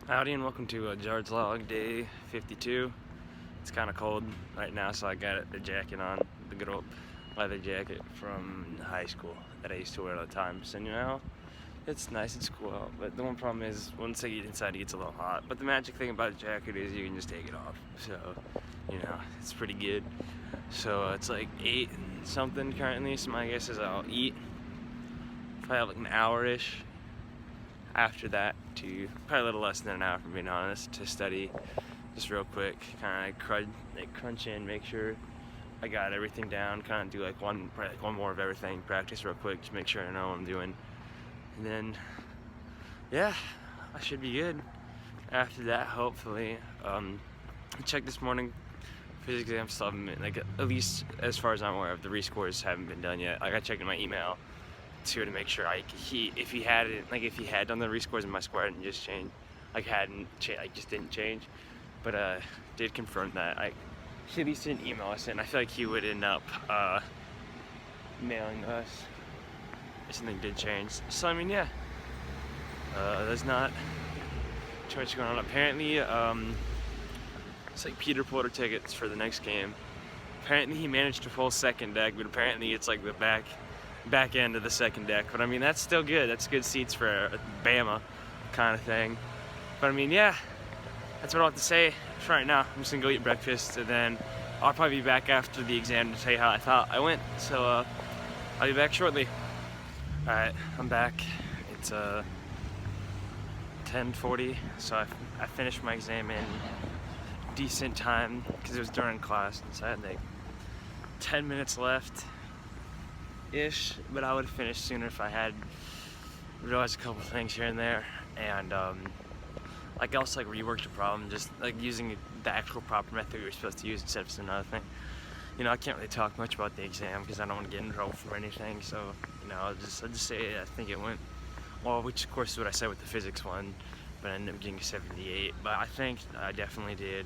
Howdy and welcome to jard'slog day 52. It's kind of cold right now, so I got a jacket on, the good old leather jacket from high school that I used to wear all the time. So it's nice, it's cool out, but the one problem is once I get inside it gets a little hot. But the magic thing about a jacket is you can just take it off, so it's pretty good. So it's like 8 something currently, so my guess is I'll eat probably like an hour-ish. After that, to probably a little less than an hour, for being honest, to study just real quick, kind of crunch in, make sure I got everything down, kind of do like one more of everything, practice real quick, just make sure I know what I'm doing, and then yeah, I should be good after that, hopefully. I checked this morning, physics exam still haven't been, like, at least as far as I'm aware of, the rescores haven't been done yet. Like, I checked in my email to make sure if he had done the rescores and my score hadn't just changed, just didn't change, but did confirm that. He at least didn't email us, and I feel like he would end up mailing us if something did change. So I mean, yeah, there's not too much going on. Apparently, it's like Peter Porter tickets for the next game. Apparently he managed to pull second deck, but apparently it's like the back end of the second deck. But I mean, that's still good. That's good seats for a Bama kind of thing. But I mean, yeah, that's what I have to say for right now. I'm just gonna go eat breakfast, and then I'll probably be back after the exam to tell you how I thought I went. So I'll be back shortly. All right, I'm back. It's 10:40, so I finished my exam in decent time because it was during class, and so I had like 10 minutes left ish, but I would have finished sooner if I had realized a couple things here and there, and I also reworked the problem, just like using the actual proper method we were supposed to use instead of just another thing. I can't really talk much about the exam because I don't want to get in trouble for anything, so I'll just say I think it went well, which of course is what I said with the physics one, but I ended up getting a 78. But I think I definitely did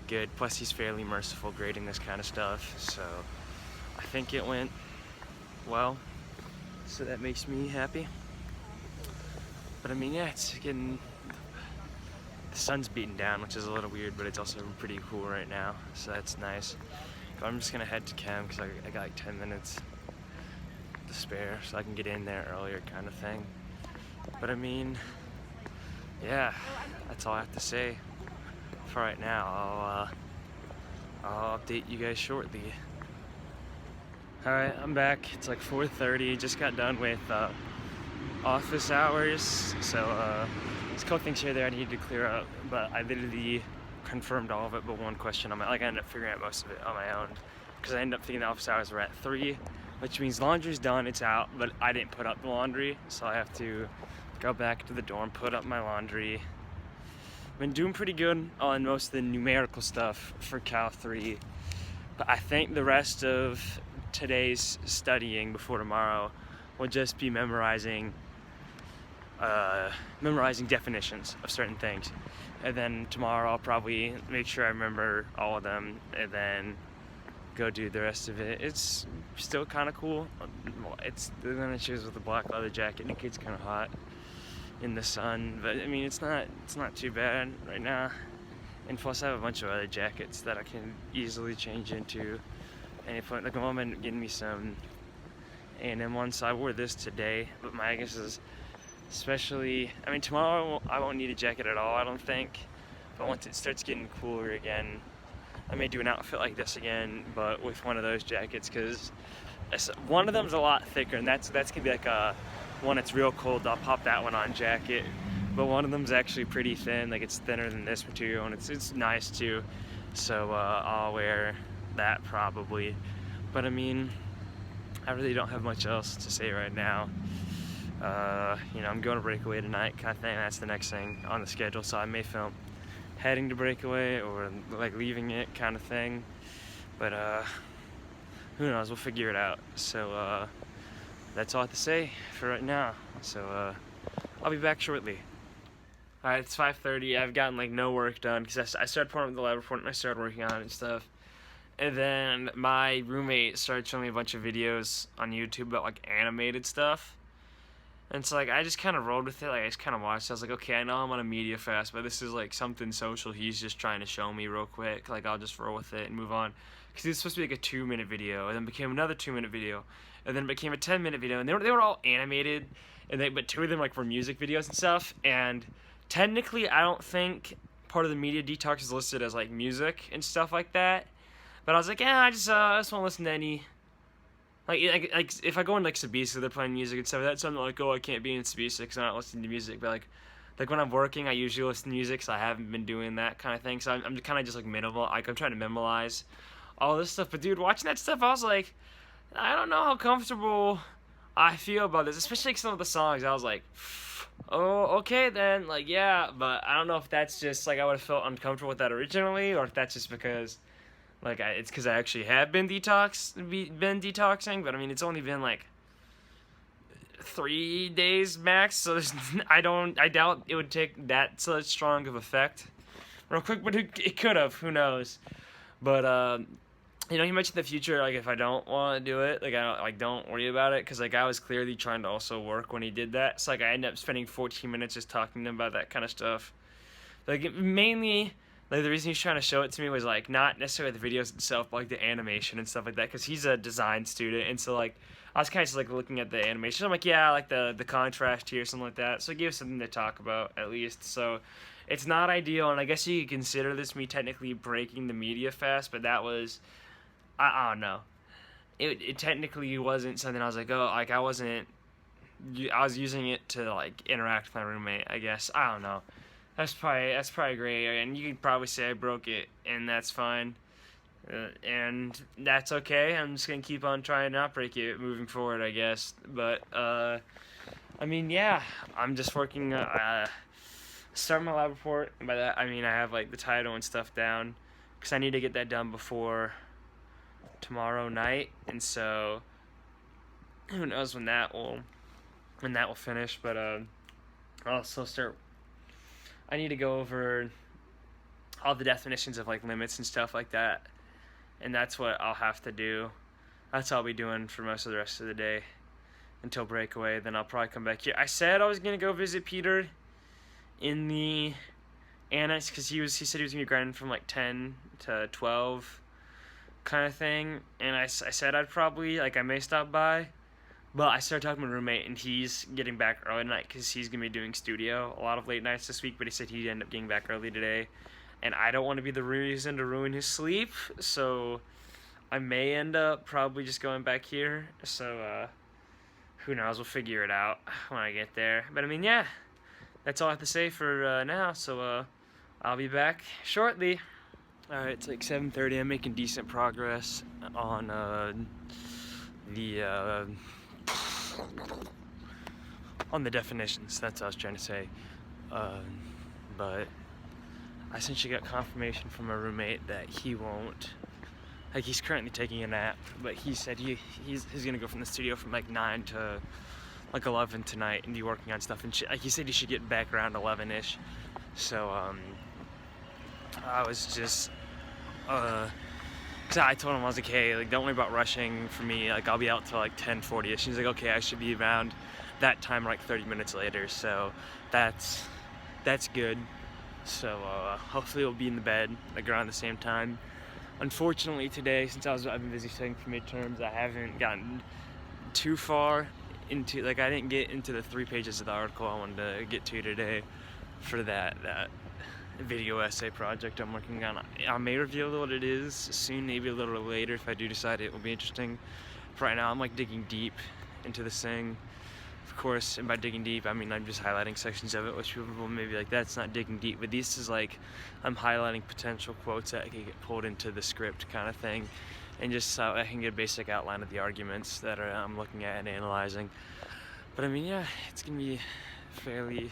good, plus he's fairly merciful grading this kind of stuff, so I think it went well, so that makes me happy. But I mean, yeah, it's getting, the sun's beating down, which is a little weird, but it's also pretty cool right now, so that's nice. But I'm just gonna head to chem because I got like 10 minutes to spare, so I can get in there earlier, kind of thing. But I mean, yeah, that's all I have to say for right now. I'll update you guys shortly. Alright, I'm back. It's like 4:30. Just got done with office hours. So there's a couple things here there I needed to clear up, but I literally confirmed all of it but one question. I ended up figuring out most of it on my own because I ended up thinking the office hours were at 3, which means laundry's done, it's out, but I didn't put up the laundry, so I have to go back to the dorm, put up my laundry. Been doing pretty good on most of the numerical stuff for Cal 3, but I think the rest of today's studying before tomorrow will just be memorizing definitions of certain things, and then tomorrow I'll probably make sure I remember all of them and then go do the rest of it. It's still kind of cool. Then it shows with the black leather jacket and it gets kind of hot in the sun, but I mean, it's not too bad right now. And plus I have a bunch of other jackets that I can easily change into any point. Like, I'm getting me some A&M ones, so I wore this today, but my guess is, especially, I mean, tomorrow I won't need a jacket at all, I don't think, but once it starts getting cooler again, I may do an outfit like this again, but with one of those jackets, because one of them's a lot thicker, and that's gonna be like a one that's real cold, I'll pop that one on jacket, but one of them's actually pretty thin, like it's thinner than this material, and it's nice too, so I'll wear that probably. But I mean, I really don't have much else to say right now. I'm going to Breakaway tonight, kind of thing. That's the next thing on the schedule, so I may film heading to Breakaway or like leaving it, kind of thing, but who knows, we'll figure it out. So that's all I have to say for right now, so I'll be back shortly. Alright, it's 5:30. I've gotten like no work done because I started pouring up the lab report and I started working on it and stuff. And then my roommate started showing me a bunch of videos on YouTube about like animated stuff. And so like I just kind of rolled with it. Like I just kind of watched. I was like, okay, I know I'm on a media fast, but this is like something social. He's just trying to show me real quick. Like I'll just roll with it and move on. Because it was supposed to be like a 2-minute video, and then became another 2-minute video, and then it became a 10-minute video, and they were all animated, and but 2 of them like were music videos and stuff. And technically, I don't think part of the media detox is listed as like music and stuff like that. But I was like, yeah, I just want to listen to any. Like if I go in like Sabisa, they're playing music and stuff like that, so I'm not like, oh, I can't be in Sabisa because I'm not listening to music. But like when I'm working, I usually listen to music, so I haven't been doing that kind of thing. So I'm kind of just like minimal. Like I'm trying to memorize all this stuff. But dude, watching that stuff, I was like, I don't know how comfortable I feel about this, especially like some of the songs. I was like, oh, okay then, like yeah. But I don't know if that's just like I would have felt uncomfortable with that originally, or if that's just because. Like, it's because I actually have been detoxing, but I mean, it's only been like 3 days max, so I doubt it would take that such strong of effect real quick, but it could have, who knows. But, you know, he mentioned the future, like, if I don't want to do it, like, don't worry about it, because, like, I was clearly trying to also work when he did that, so, like, I ended up spending 14 minutes just talking to him about that kind of stuff. Like, mainly. Like, the reason he's trying to show it to me was, like, not necessarily the videos itself, but, like, the animation and stuff like that, because he's a design student, and so, like, I was kind of just, like, looking at the animation. I'm like, yeah, I like the contrast here, something like that, so it gives something to talk about, at least, so it's not ideal, and I guess you could consider this me technically breaking the media fast, but that was, I don't know. It technically wasn't something I was like, oh, like, I was using it to, like, interact with my roommate, I guess, I don't know. That's probably great, and you could probably say I broke it, and that's fine, and that's okay. I'm just gonna keep on trying to not break it moving forward, I guess. But I mean, yeah, I'm just working. Start my lab report, and by that I mean I have like the title and stuff down, because I need to get that done before tomorrow night, and so who knows when that will finish. But I'll also start. I need to go over all the definitions of like limits and stuff like that, and that's what I'll have to do. That's what I'll be doing for most of the rest of the day until breakaway. Then I'll probably come back here. I said I was gonna go visit Peter in the annex because he said he was gonna be grinding from like 10 to 12 kind of thing, and I said I'd probably I may stop by. But I started talking to my roommate, and he's getting back early tonight because he's going to be doing studio a lot of late nights this week, but he said he'd end up getting back early today. And I don't want to be the reason to ruin his sleep, so I may end up probably just going back here. So, who knows? We'll figure it out when I get there. But, I mean, yeah, that's all I have to say for now, so I'll be back shortly. Alright, it's like 7:30. I'm making decent progress on the definitions. That's what I was trying to say. But I essentially got confirmation from a roommate that he won't. Like, he's currently taking a nap, but he said he's gonna go from the studio from like 9 to like 11 tonight and be working on stuff and shit. Like, he said he should get back around 11ish. So I was just cause I told him, I was like, hey, like, don't worry about rushing for me. Like, I'll be out till like 10:40ish. He's like, okay, I should be around that time like 30 minutes later. So that's good. So hopefully we'll be in the bed like around the same time. Unfortunately today, since I've been busy studying for midterms, I haven't gotten too far into, like, I didn't get into the 3 pages of the article I wanted to get to today for that video essay project I'm working on. I may reveal what it is soon, maybe a little later if I do decide it will be interesting. For right now, I'm like digging deep into this thing. Of course, and by digging deep, I mean I'm just highlighting sections of it, which people may be like, that's not digging deep, but this is like, I'm highlighting potential quotes that can get pulled into the script kind of thing, and just so I can get a basic outline of the arguments that I'm looking at and analyzing. But I mean, yeah, it's gonna be fairly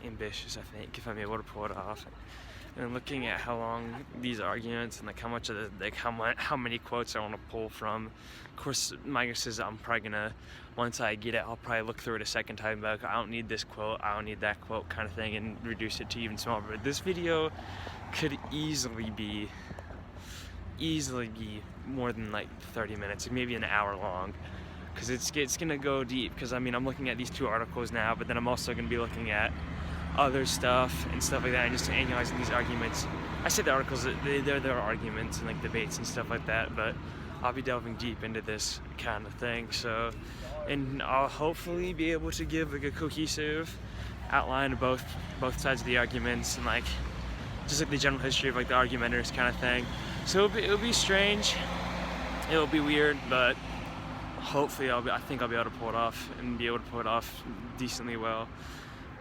ambitious, I think, if I'm able to pull it off. And looking at how long these arguments and like how much of the, like how many quotes I want to pull from. Of course, my guess is I'm probably gonna, once I get it, I'll probably look through it a second time, but I don't need this quote, I don't need that quote kind of thing, and reduce it to even smaller. But this video could easily be more than like 30 minutes, maybe an hour long, because it's gonna go deep. Because I mean, I'm looking at these 2 articles now, but then I'm also gonna be looking at other stuff and stuff like that, and just analyzing these arguments. I say the articles, they're arguments and like debates and stuff like that, but I'll be delving deep into this kind of thing. So, and I'll hopefully be able to give like a cohesive outline of both sides of the arguments, and like just like the general history of like the argumenters kind of thing. So it'll be strange, it'll be weird, but hopefully I think I'll be able to pull it off and be able to pull it off decently well.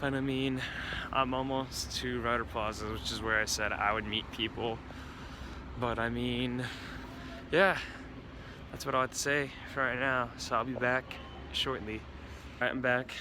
But I mean, I'm almost to Writer Plaza, which is where I said I would meet people. But I mean, yeah, that's what I have to say for right now. So I'll be back shortly. Alright, I'm back.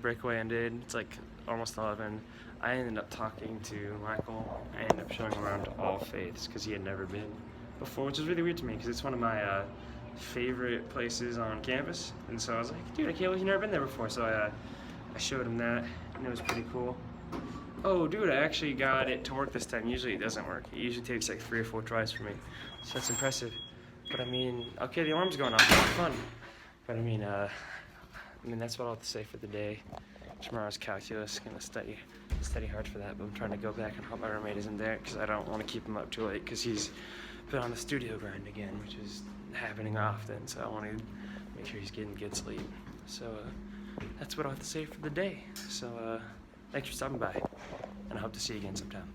Breakaway ended. It's like almost 11. I ended up talking to Michael. I ended up showing him around to All Faiths because he had never been before, which is really weird to me because it's one of my favorite places on campus. And so I was like, dude, I can't believe you've never been there before. So I showed him that, and it was pretty cool. Oh, dude, I actually got it to work this time. Usually it doesn't work. It usually takes like 3 or 4 tries for me. So that's impressive. But I mean, okay, the alarm's going off. It's fun. But I mean, that's what I'll have to say for the day. Tomorrow's calculus. Gonna study hard for that. But I'm trying to go back and hope my roommate isn't there because I don't want to keep him up too late because he's been on the studio grind again, which is happening often. So I want to make sure he's getting good sleep. So that's what I'll have to say for the day. So thanks for stopping by, and I hope to see you again sometime.